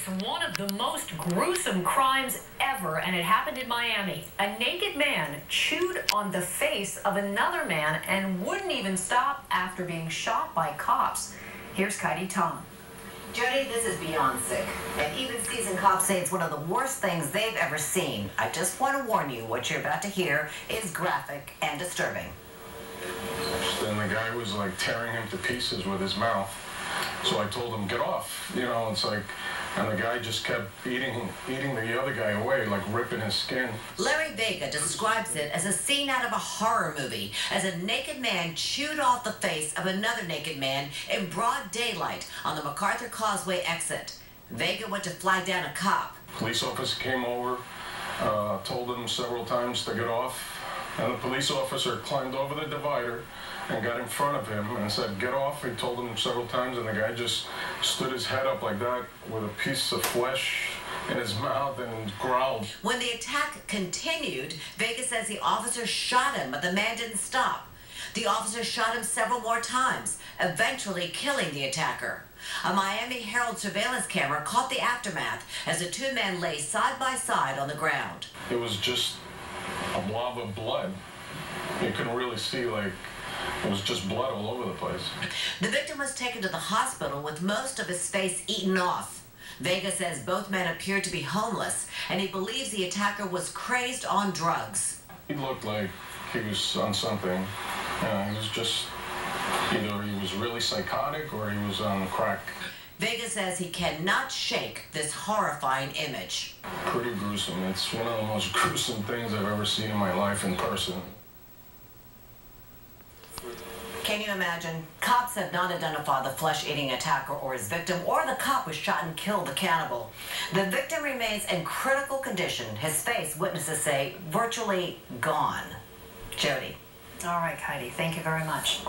one of the most gruesome crimes ever, and it happened in Miami. A naked man chewed on the face of another man and wouldn't even stop after being shot by cops. Here's Katie Tom. Jody, this is beyond sick. And even seasoned cops say it's one of the worst things they've ever seen. I just want to warn you, what you're about to hear is graphic and disturbing. Then the guy was like tearing him to pieces with his mouth. So I told him, get off. You know, it's like, and the guy just kept eating the other guy away, like ripping his skin. Larry Vega describes it as a scene out of a horror movie, as a naked man chewed off the face of another naked man in broad daylight on the MacArthur Causeway exit. Vega went to flag down a cop. Police officer came over, told him several times to get off, and the police officer climbed over the divider and got in front of him and said, get off. He told him several times, and the guy just stood his head up like that with a piece of flesh in his mouth and growled. When the attack continued, Vega says the officer shot him, but the man didn't stop. The officer shot him several more times, eventually killing the attacker. A Miami Herald surveillance camera caught the aftermath as the two men lay side by side on the ground. It was just a blob of blood. You couldn't really see, like, it was just blood all over the place. The victim was taken to the hospital with most of his face eaten off. Vega says both men appeared to be homeless, and he believes the attacker was crazed on drugs. He looked like he was on something. He was just, either he was really psychotic or he was on crack. Vega says he cannot shake this horrifying image. Pretty gruesome. It's one of the most gruesome things I've ever seen in my life in person. Can you imagine? Cops have not identified the flesh-eating attacker or his victim, or the cop who shot and killed the cannibal. The victim remains in critical condition. His face, witnesses say, virtually gone. Jody. All right, Heidi, thank you very much.